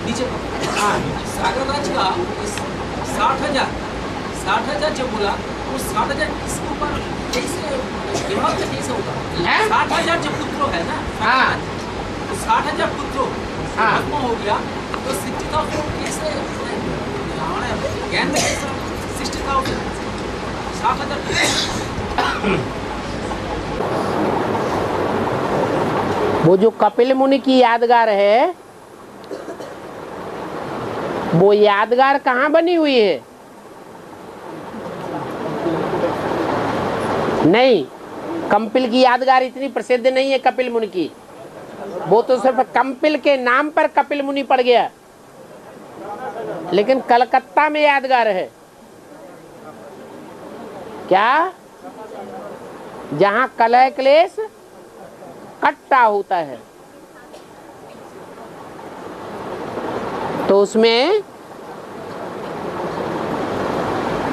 नीचे हाँ, सागर राज्य का 60,000 जब बोला वो 60,000 इसके ऊपर कैसे विभाग कैसे होगा? 60,000 जो पुत्रों है ना, हाँ, तो 60,000 पुत्रों हाँ, भस्म हो गया तो 60,000 कैसे हमारे ज्ञान में कैसे 60,000 60,000 वो जो कपिल मुनि की यादगार है, वो यादगार कहाँ बनी हुई है? नहीं, कपिल की यादगार इतनी प्रसिद्ध नहीं है कपिल मुनि की। वो तो सिर्फ कपिल के नाम पर कपिल मुनि पड़ गया, लेकिन कलकत्ता में यादगार है। क्या? जहां कलह क्लेश कट्टा होता है, तो उसमें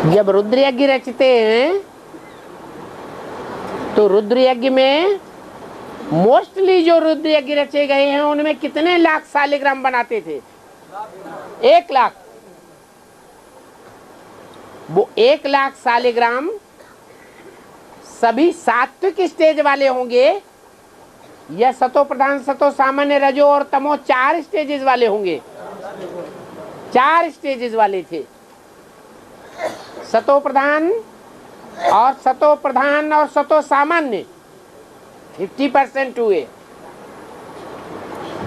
जब रुद्र यज्ञ रचते हैं तो रुद्र यज्ञ में मोस्टली जो रुद्र यज्ञ रचे गए हैं उनमें कितने लाख शालिग्राम बनाते थे? 1 लाख। वो 1 लाख शालिग्राम सभी सात्विक स्टेज वाले होंगे या सतो प्रधान, सतो सामान्य, रजो और तमो 4 स्टेजेस वाले होंगे? 4 स्टेजेस वाले थे। सतो प्रधान और सतो सामान्य 50% हुए,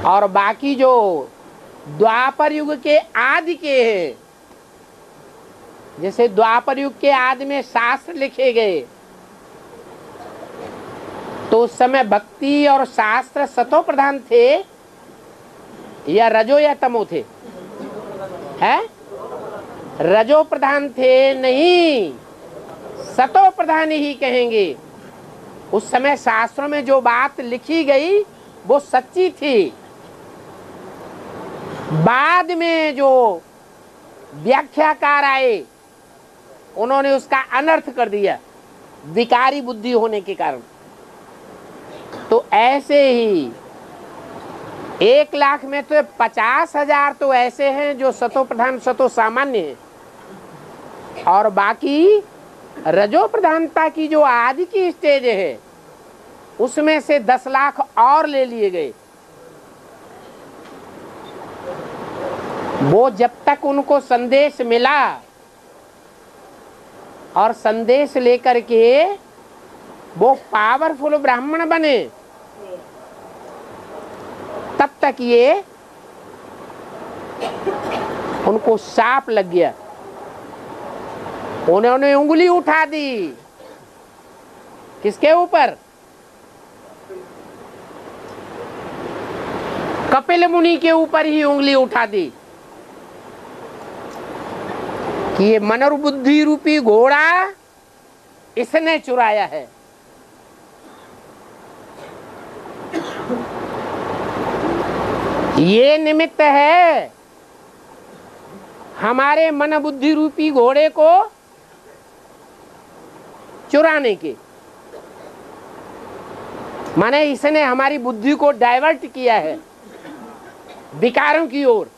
और बाकी जो द्वापर युग के आदि के हैं, जैसे द्वापर युग के आदि में शास्त्र लिखे गए, तो उस समय भक्ति और शास्त्र सतो प्रधान थे या रजो या तमो थे? है? रजो प्रधान थे? नहीं, सतो प्रधान ही कहेंगे। उस समय शास्त्रों में जो बात लिखी गई वो सच्ची थी। बाद में जो व्याख्याकार आए उन्होंने उसका अनर्थ कर दिया, विकारी बुद्धि होने के कारण। तो ऐसे ही 1 लाख में तो 50,000 तो ऐसे हैं जो सतो प्रधान सतो सामान्य है, और बाकी रजो प्रधानता की जो आदि की स्टेज है उसमें से 10 लाख और ले लिए गए। वो जब तक उनको संदेश मिला और संदेश लेकर के वो पावरफुल ब्राह्मण बने, तब तक ये उनको शाप लग गया। उन्होंने उंगली उठा दी। किसके ऊपर? कपिल मुनि के ऊपर ही उंगली उठा दी कि ये मनोबुद्धि रूपी घोड़ा इसने चुराया है। ये निमित्त है हमारे मन बुद्धि रूपी घोड़े को चुराने के। माने इसने हमारी बुद्धि को डाइवर्ट किया है विकारों की ओर।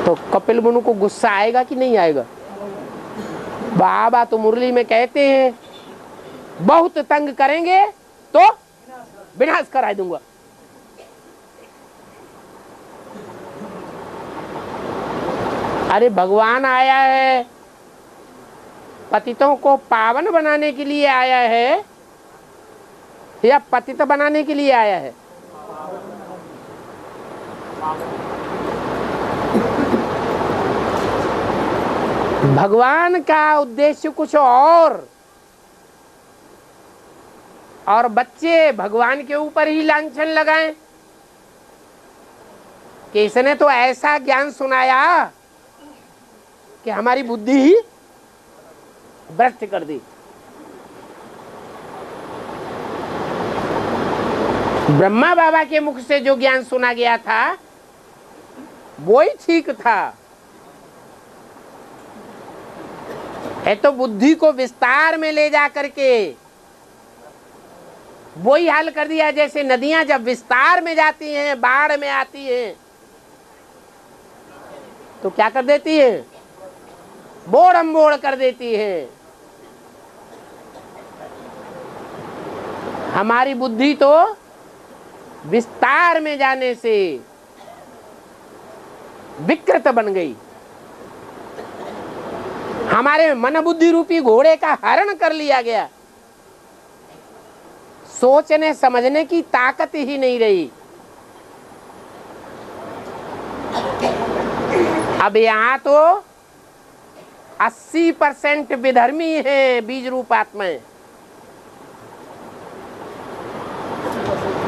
तो कपिल मुनि को गुस्सा आएगा कि नहीं आएगा? बाबा तो मुरली में कहते हैं बहुत तंग करेंगे तो विनाश करा दूंगा। अरे भगवान आया है, पतितों को पावन बनाने के लिए आया है या पतित बनाने के लिए आया है? भगवान का उद्देश्य कुछ और बच्चे भगवान के ऊपर ही लांछन लगाएं कि इसने तो ऐसा ज्ञान सुनाया कि हमारी बुद्धि ही भ्रष्ट कर दी। ब्रह्मा बाबा के मुख से जो ज्ञान सुना गया था वो ही ठीक था। है तो बुद्धि को विस्तार में ले जा करके वही हाल कर दिया जैसे नदियां जब विस्तार में जाती हैं, बाढ़ में आती हैं, तो क्या कर देती है? बोड़ कर देती है। हमारी बुद्धि तो विस्तार में जाने से विकृत बन गई। हमारे मन बुद्धि रूपी घोड़े का हरण कर लिया गया। सोचने समझने की ताकत ही नहीं रही। अब यहाँ तो 80% विधर्मी है बीज रूप आत्माएं।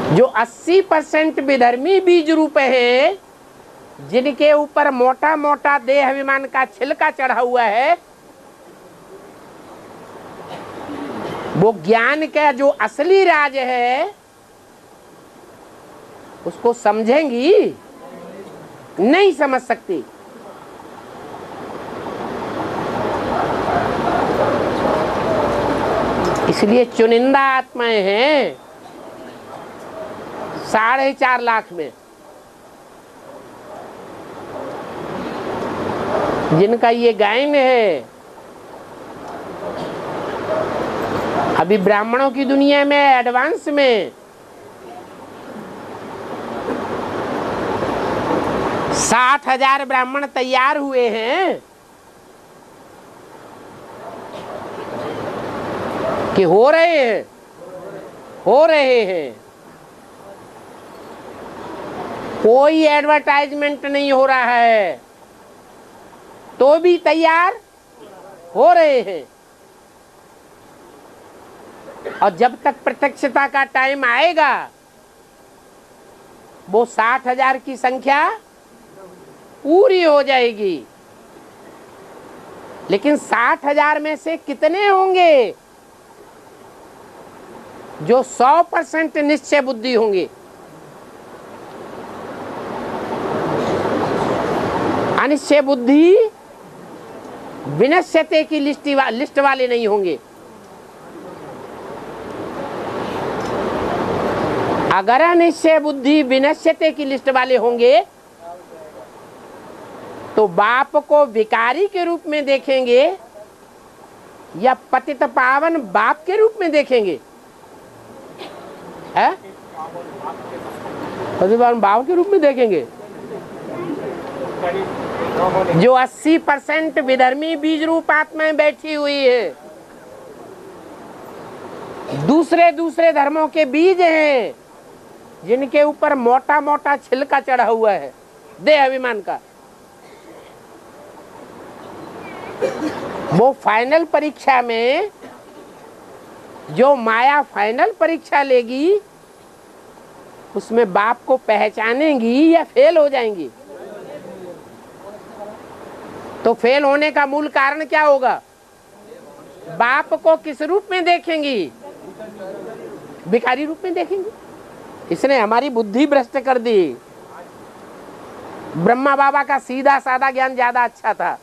जो 80% विधर्मी बीज रूप है, जिनके ऊपर मोटा मोटा देह अभिमान का छिलका चढ़ा हुआ है, वो ज्ञान का जो असली राज है उसको समझेंगी? नहीं समझ सकती। इसलिए चुनिंदा आत्माएं हैं 4.5 लाख में, जिनका ये गायन है। अभी ब्राह्मणों की दुनिया में एडवांस में 60,000 ब्राह्मण तैयार हुए हैं कि हो रहे हैं। कोई एडवर्टाइजमेंट नहीं हो रहा है तो भी तैयार हो रहे हैं। और जब तक प्रत्यक्षता का टाइम आएगा, वो 60,000 की संख्या पूरी हो जाएगी। लेकिन 60,000 में से कितने होंगे जो 100% निश्चय बुद्धि होंगे? अनिश्चय बुद्धि विनश्यते की लिस्ट वाले नहीं होंगे। अगर अनिश्चय बुद्धि विनश्यते की लिस्ट वाले होंगे तो बाप को विकारी के रूप में देखेंगे या पतित पावन बाप के रूप में देखेंगे? है? पतित पावन बाप के रूप में देखेंगे। जो 80% विधर्मी बीज रूप आत्माएं बैठी हुई है, दूसरे धर्मों के बीज हैं, जिनके ऊपर मोटा मोटा छिलका चढ़ा हुआ है देह अभिमान का। वो फाइनल परीक्षा में जो माया फाइनल परीक्षा लेगी, उसमें बाप को पहचानेंगी या फेल हो जाएंगी? तो फेल होने का मूल कारण क्या होगा? बाप को किस रूप में देखेंगी? भिखारी रूप में देखेंगी। इसने हमारी बुद्धि भ्रष्ट कर दी। ब्रह्मा बाबा का सीधा साधा ज्ञान ज्यादा अच्छा था।